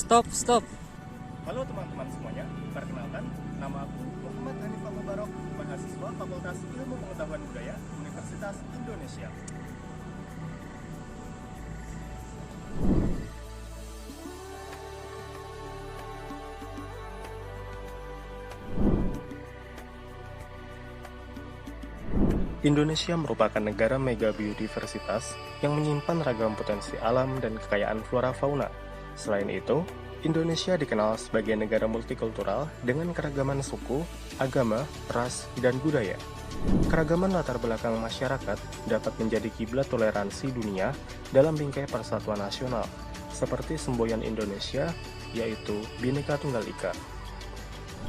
Stop. Halo teman-teman semuanya, perkenalkan, nama aku Muhammad Hanifah Mubarok, mahasiswa Fakultas Ilmu Pengetahuan Budaya Universitas Indonesia. Indonesia merupakan negara mega biodiversitas yang menyimpan ragam potensi alam dan kekayaan flora fauna. Selain itu, Indonesia dikenal sebagai negara multikultural dengan keragaman suku, agama, ras, dan budaya. Keragaman latar belakang masyarakat dapat menjadi kiblat toleransi dunia dalam bingkai persatuan nasional, seperti semboyan Indonesia, yaitu Bhinneka Tunggal Ika.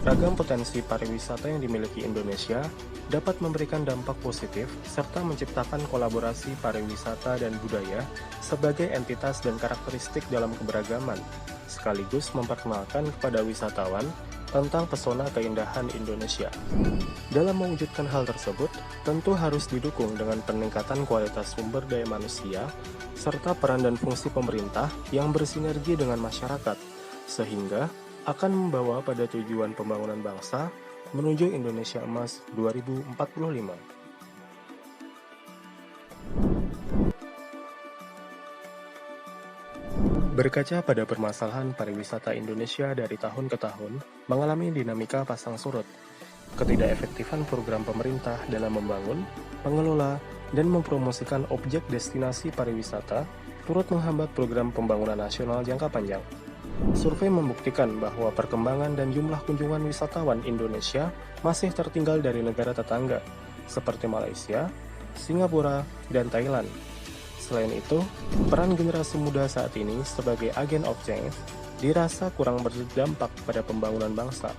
Ragam potensi pariwisata yang dimiliki Indonesia dapat memberikan dampak positif serta menciptakan kolaborasi pariwisata dan budaya sebagai entitas dan karakteristik dalam keberagaman, sekaligus memperkenalkan kepada wisatawan tentang pesona keindahan Indonesia. Dalam mewujudkan hal tersebut, tentu harus didukung dengan peningkatan kualitas sumber daya manusia serta peran dan fungsi pemerintah yang bersinergi dengan masyarakat, sehingga akan membawa pada tujuan pembangunan bangsa menuju Indonesia Emas 2045. Berkaca pada permasalahan pariwisata Indonesia dari tahun ke tahun mengalami dinamika pasang surut, ketidakefektifan program pemerintah dalam membangun, mengelola, dan mempromosikan objek destinasi pariwisata turut menghambat program pembangunan nasional jangka panjang. Survei membuktikan bahwa perkembangan dan jumlah kunjungan wisatawan Indonesia masih tertinggal dari negara tetangga, seperti Malaysia, Singapura, dan Thailand. Selain itu, peran generasi muda saat ini sebagai agen of change dirasa kurang berdampak pada pembangunan bangsa.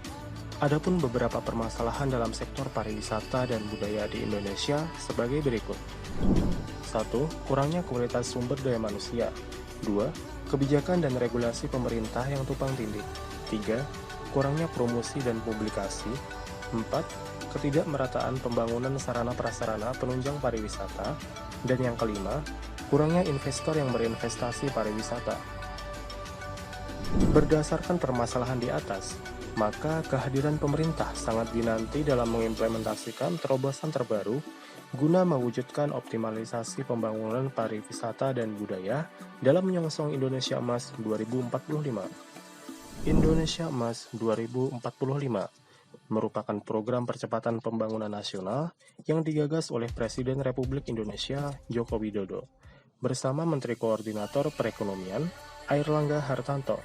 Adapun beberapa permasalahan dalam sektor pariwisata dan budaya di Indonesia sebagai berikut. 1. Kurangnya kualitas sumber daya manusia. 2. Kebijakan dan regulasi pemerintah yang tumpang tindih. 3. Kurangnya promosi dan publikasi. 4. Ketidakmerataan pembangunan sarana-prasarana penunjang pariwisata. Dan yang kelima, kurangnya investor yang berinvestasi pariwisata. Berdasarkan permasalahan di atas, maka kehadiran pemerintah sangat dinanti dalam mengimplementasikan terobosan terbaru guna mewujudkan optimalisasi pembangunan pariwisata dan budaya dalam menyongsong Indonesia Emas 2045. Indonesia Emas 2045 merupakan program percepatan pembangunan nasional yang digagas oleh Presiden Republik Indonesia Joko Widodo bersama Menteri Koordinator Perekonomian Airlangga Hartarto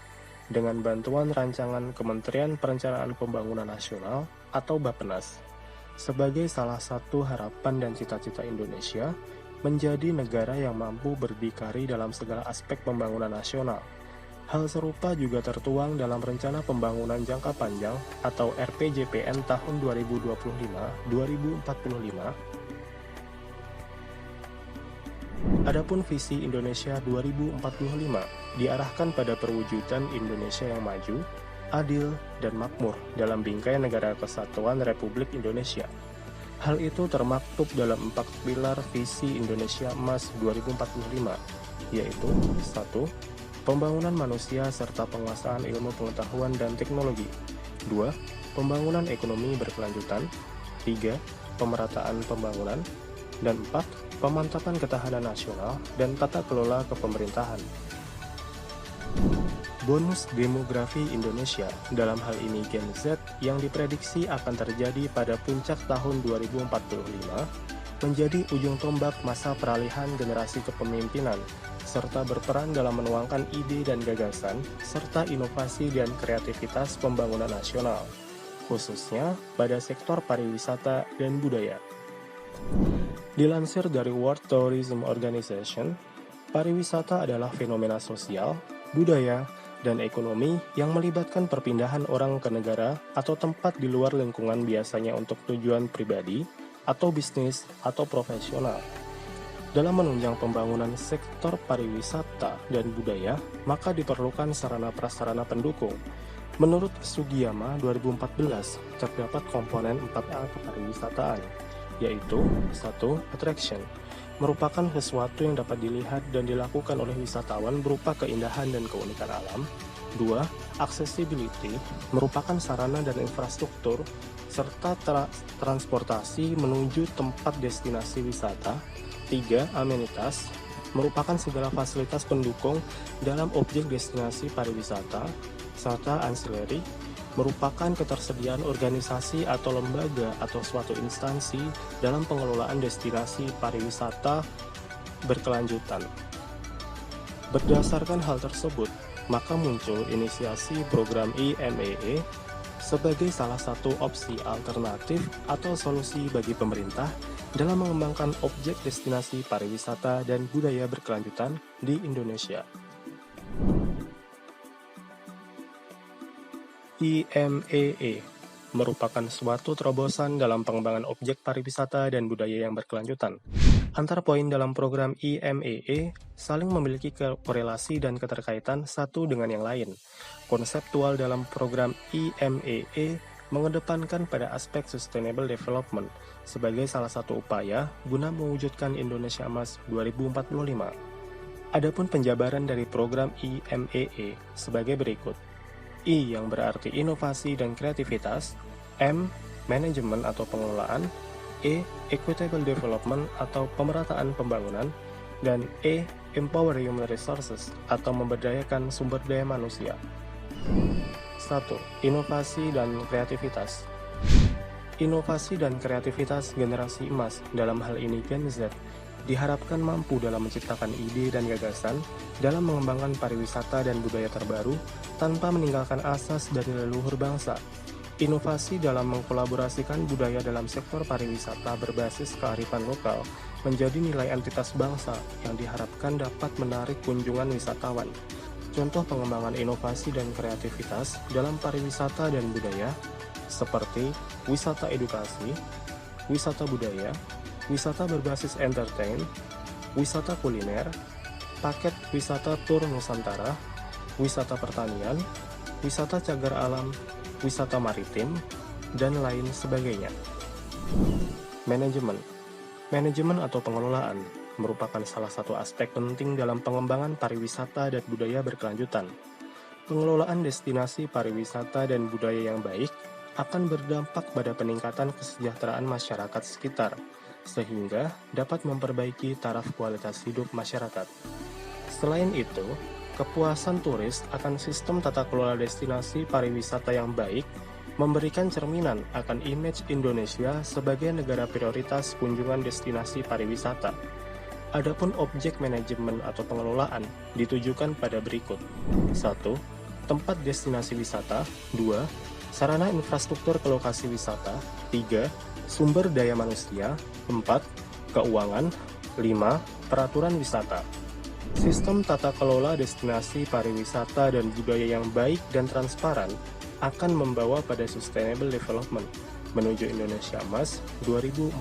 dengan bantuan rancangan Kementerian Perencanaan Pembangunan Nasional atau Bappenas, sebagai salah satu harapan dan cita-cita Indonesia menjadi negara yang mampu berdikari dalam segala aspek pembangunan nasional. Hal serupa juga tertuang dalam Rencana Pembangunan Jangka Panjang atau RPJPN tahun 2025-2045. Adapun visi Indonesia 2045 diarahkan pada perwujudan Indonesia yang maju, adil, dan makmur dalam bingkai negara kesatuan Republik Indonesia. Hal itu termaktub dalam 4 pilar visi Indonesia Emas 2045, yaitu 1. Pembangunan manusia serta penguasaan ilmu pengetahuan dan teknologi. 2. Pembangunan ekonomi berkelanjutan. 3. Pemerataan pembangunan. Dan 4. Pemantapan ketahanan nasional dan tata kelola kepemerintahan. Bonus demografi Indonesia, dalam hal ini Gen Z, yang diprediksi akan terjadi pada puncak tahun 2045, menjadi ujung tombak masa peralihan generasi kepemimpinan, serta berperan dalam menuangkan ide dan gagasan, serta inovasi dan kreativitas pembangunan nasional, khususnya pada sektor pariwisata dan budaya. Dilansir dari World Tourism Organization, pariwisata adalah fenomena sosial, budaya, dan ekonomi yang melibatkan perpindahan orang ke negara atau tempat di luar lingkungan biasanya untuk tujuan pribadi, atau bisnis, atau profesional. Dalam menunjang pembangunan sektor pariwisata dan budaya, maka diperlukan sarana-prasarana pendukung. Menurut Sugiyama 2014, terdapat komponen 4A kepariwisataan, yaitu 1. Attraction, merupakan sesuatu yang dapat dilihat dan dilakukan oleh wisatawan berupa keindahan dan keunikan alam. 2. Accessibility merupakan sarana dan infrastruktur serta transportasi menuju tempat destinasi wisata. 3. Amenitas merupakan segala fasilitas pendukung dalam objek destinasi pariwisata, serta ancillary merupakan ketersediaan organisasi atau lembaga atau suatu instansi dalam pengelolaan destinasi pariwisata berkelanjutan. Berdasarkan hal tersebut, maka muncul inisiasi program IMEE sebagai salah satu opsi alternatif atau solusi bagi pemerintah dalam mengembangkan objek destinasi pariwisata dan budaya berkelanjutan di Indonesia. IMEE merupakan suatu terobosan dalam pengembangan objek pariwisata dan budaya yang berkelanjutan. Antara poin dalam program IMEE saling memiliki korelasi dan keterkaitan satu dengan yang lain. Konseptual dalam program IMEE mengedepankan pada aspek sustainable development sebagai salah satu upaya guna mewujudkan Indonesia Emas 2045. Adapun penjabaran dari program IMEE sebagai berikut. I yang berarti inovasi dan kreativitas, M manajemen atau pengelolaan, E equitable development atau pemerataan pembangunan, dan E empower human resources atau memberdayakan sumber daya manusia. 1. Inovasi dan kreativitas. Inovasi dan kreativitas generasi emas, dalam hal ini Gen Z, diharapkan mampu dalam menciptakan ide dan gagasan dalam mengembangkan pariwisata dan budaya terbaru tanpa meninggalkan asas dari leluhur bangsa. Inovasi dalam mengkolaborasikan budaya dalam sektor pariwisata berbasis kearifan lokal menjadi nilai entitas bangsa yang diharapkan dapat menarik kunjungan wisatawan. Contoh pengembangan inovasi dan kreativitas dalam pariwisata dan budaya seperti wisata edukasi, wisata budaya, wisata berbasis entertain, wisata kuliner, paket wisata tur Nusantara, wisata pertanian, wisata cagar alam, wisata maritim, dan lain sebagainya. Manajemen. Manajemen atau pengelolaan merupakan salah satu aspek penting dalam pengembangan pariwisata dan budaya berkelanjutan. Pengelolaan destinasi pariwisata dan budaya yang baik akan berdampak pada peningkatan kesejahteraan masyarakat sekitar, sehingga dapat memperbaiki taraf kualitas hidup masyarakat. Selain itu, kepuasan turis akan sistem tata kelola destinasi pariwisata yang baik memberikan cerminan akan image Indonesia sebagai negara prioritas kunjungan destinasi pariwisata. Adapun objek manajemen atau pengelolaan ditujukan pada berikut. 1. Tempat destinasi wisata. 2. Sarana infrastruktur ke lokasi wisata. 3. Sumber daya manusia. 4. Keuangan. 5. Peraturan wisata. Sistem tata kelola destinasi pariwisata dan budaya yang baik dan transparan akan membawa pada sustainable development menuju Indonesia Emas 2045.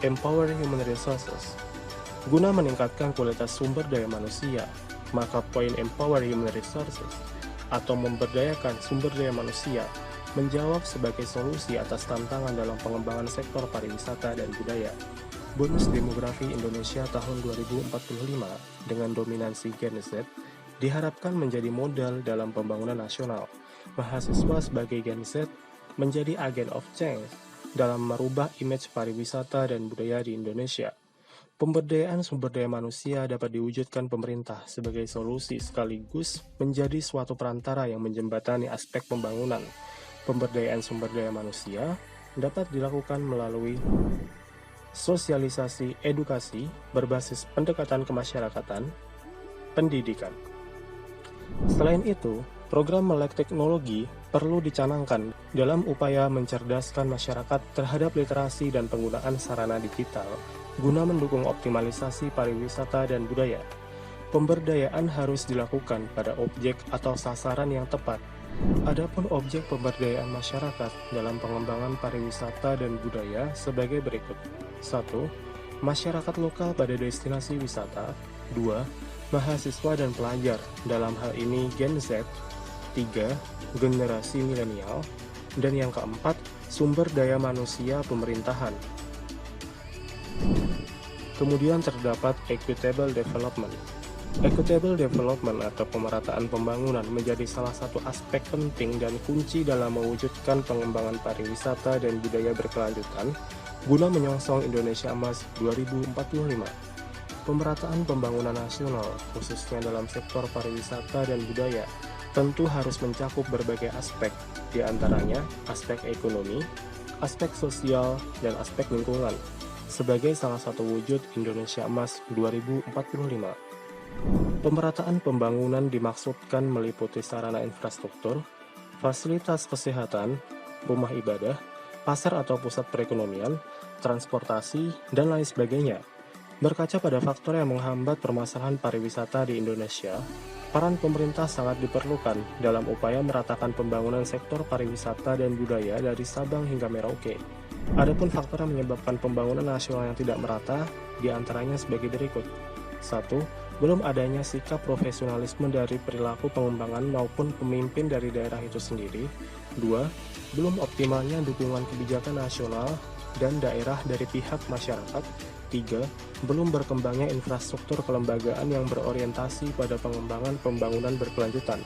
Empower human resources. Guna meningkatkan kualitas sumber daya manusia, maka poin empower human resources atau memberdayakan sumber daya manusia menjawab sebagai solusi atas tantangan dalam pengembangan sektor pariwisata dan budaya. Bonus demografi Indonesia tahun 2045 dengan dominansi Gen Z diharapkan menjadi modal dalam pembangunan nasional. Mahasiswa sebagai Gen Z menjadi agen of change dalam merubah image pariwisata dan budaya di Indonesia. Pemberdayaan sumber daya manusia dapat diwujudkan pemerintah sebagai solusi sekaligus menjadi suatu perantara yang menjembatani aspek pembangunan. Pemberdayaan sumber daya manusia dapat dilakukan melalui sosialisasi edukasi berbasis pendekatan kemasyarakatan, pendidikan. Selain itu, program melek teknologi perlu dicanangkan dalam upaya mencerdaskan masyarakat terhadap literasi dan penggunaan sarana digital guna mendukung optimalisasi pariwisata dan budaya. Pemberdayaan harus dilakukan pada objek atau sasaran yang tepat. Adapun objek pemberdayaan masyarakat dalam pengembangan pariwisata dan budaya sebagai berikut. 1. Masyarakat lokal pada destinasi wisata. 2. Mahasiswa dan pelajar, dalam hal ini Gen Z. 3. Generasi milenial. Dan yang keempat, sumber daya manusia pemerintahan. Kemudian terdapat equitable development. Equitable development atau pemerataan pembangunan menjadi salah satu aspek penting dan kunci dalam mewujudkan pengembangan pariwisata dan budaya berkelanjutan guna menyongsong Indonesia Emas 2045. Pemerataan pembangunan nasional, khususnya dalam sektor pariwisata dan budaya, tentu harus mencakup berbagai aspek, di antaranya aspek ekonomi, aspek sosial, dan aspek lingkungan, sebagai salah satu wujud Indonesia Emas 2045. Pemerataan pembangunan dimaksudkan meliputi sarana infrastruktur, fasilitas kesehatan, rumah ibadah, pasar atau pusat perekonomian, transportasi, dan lain sebagainya. Berkaca pada faktor yang menghambat permasalahan pariwisata di Indonesia, peran pemerintah sangat diperlukan dalam upaya meratakan pembangunan sektor pariwisata dan budaya dari Sabang hingga Merauke. Adapun faktor yang menyebabkan pembangunan nasional yang tidak merata, diantaranya sebagai berikut. 1. Belum adanya sikap profesionalisme dari perilaku pengembangan maupun pemimpin dari daerah itu sendiri. 2. Belum optimalnya dukungan kebijakan nasional dan daerah dari pihak masyarakat. 3. Belum berkembangnya infrastruktur kelembagaan yang berorientasi pada pengembangan pembangunan berkelanjutan.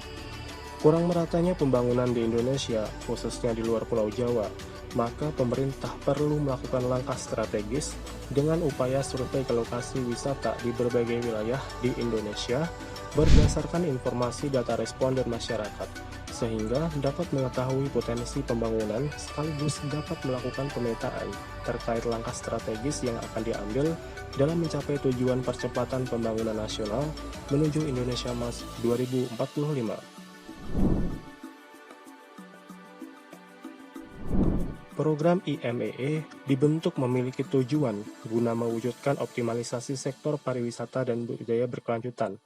Kurang meratanya pembangunan di Indonesia, khususnya di luar Pulau Jawa, maka pemerintah perlu melakukan langkah strategis dengan upaya survei ke lokasi wisata di berbagai wilayah di Indonesia berdasarkan informasi data responden masyarakat, sehingga dapat mengetahui potensi pembangunan sekaligus dapat melakukan pemetaan terkait langkah strategis yang akan diambil dalam mencapai tujuan percepatan pembangunan nasional menuju Indonesia Emas 2045. Program IMEE dibentuk memiliki tujuan guna mewujudkan optimalisasi sektor pariwisata dan budaya berkelanjutan,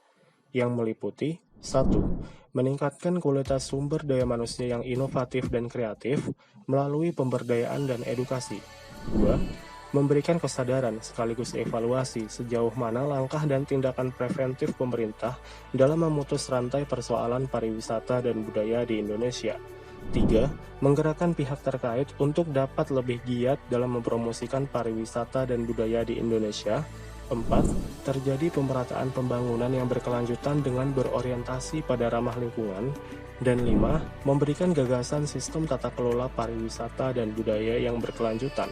yang meliputi 1. Meningkatkan kualitas sumber daya manusia yang inovatif dan kreatif melalui pemberdayaan dan edukasi. 2. Memberikan kesadaran sekaligus evaluasi sejauh mana langkah dan tindakan preventif pemerintah dalam memutus rantai persoalan pariwisata dan budaya di Indonesia. 3. Menggerakkan pihak terkait untuk dapat lebih giat dalam mempromosikan pariwisata dan budaya di Indonesia. 4. Terjadi pemerataan pembangunan yang berkelanjutan dengan berorientasi pada ramah lingkungan. Dan 5. Memberikan gagasan sistem tata kelola pariwisata dan budaya yang berkelanjutan.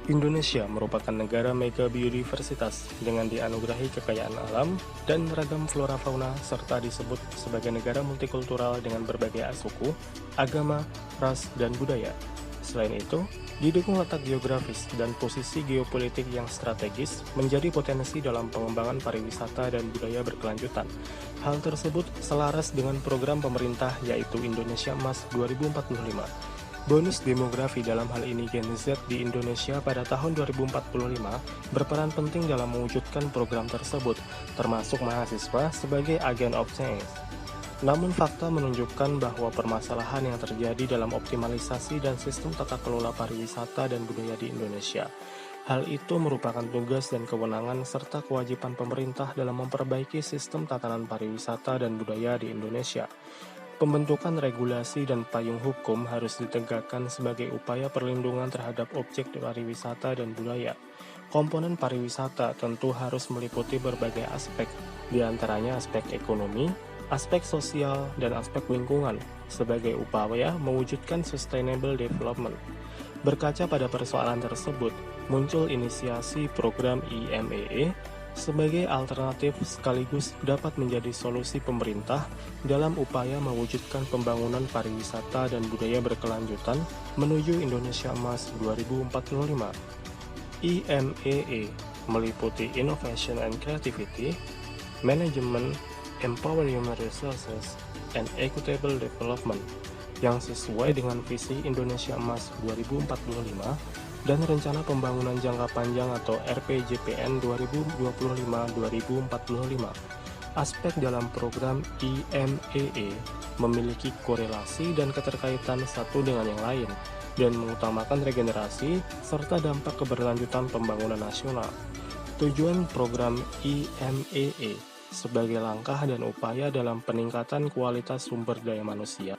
Indonesia merupakan negara mega biodiversitas dengan dianugerahi kekayaan alam dan ragam flora fauna serta disebut sebagai negara multikultural dengan berbagai suku, agama, ras, dan budaya. Selain itu, didukung letak geografis dan posisi geopolitik yang strategis menjadi potensi dalam pengembangan pariwisata dan budaya berkelanjutan. Hal tersebut selaras dengan program pemerintah yaitu Indonesia Emas 2045. Bonus demografi dalam hal ini Gen Z di Indonesia pada tahun 2045 berperan penting dalam mewujudkan program tersebut, termasuk mahasiswa sebagai agen of change. Namun fakta menunjukkan bahwa permasalahan yang terjadi dalam optimalisasi dan sistem tata kelola pariwisata dan budaya di Indonesia. Hal itu merupakan tugas dan kewenangan serta kewajiban pemerintah dalam memperbaiki sistem tatanan pariwisata dan budaya di Indonesia. Pembentukan regulasi dan payung hukum harus ditegakkan sebagai upaya perlindungan terhadap objek pariwisata dan budaya. Komponen pariwisata tentu harus meliputi berbagai aspek, di antaranya aspek ekonomi, aspek sosial, dan aspek lingkungan, sebagai upaya mewujudkan sustainable development. Berkaca pada persoalan tersebut, muncul inisiasi program IMEE sebagai alternatif sekaligus dapat menjadi solusi pemerintah dalam upaya mewujudkan pembangunan pariwisata dan budaya berkelanjutan menuju Indonesia Emas 2045. IMEE meliputi Innovation and Creativity, Management, Empowering Human Resources, and Equitable Development yang sesuai dengan visi Indonesia Emas 2045 dan Rencana Pembangunan Jangka Panjang atau RPJPN 2025-2045. Aspek dalam program IMEE memiliki korelasi dan keterkaitan satu dengan yang lain, dan mengutamakan regenerasi serta dampak keberlanjutan pembangunan nasional. Tujuan program IMEE sebagai langkah dan upaya dalam peningkatan kualitas sumber daya manusia,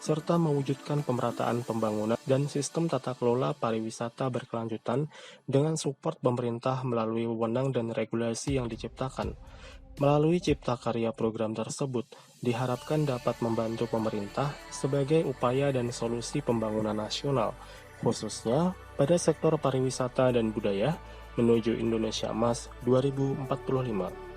serta mewujudkan pemerataan pembangunan dan sistem tata kelola pariwisata berkelanjutan dengan support pemerintah melalui wewenang dan regulasi yang diciptakan. Melalui cipta karya program tersebut, diharapkan dapat membantu pemerintah sebagai upaya dan solusi pembangunan nasional, khususnya pada sektor pariwisata dan budaya menuju Indonesia Emas 2045.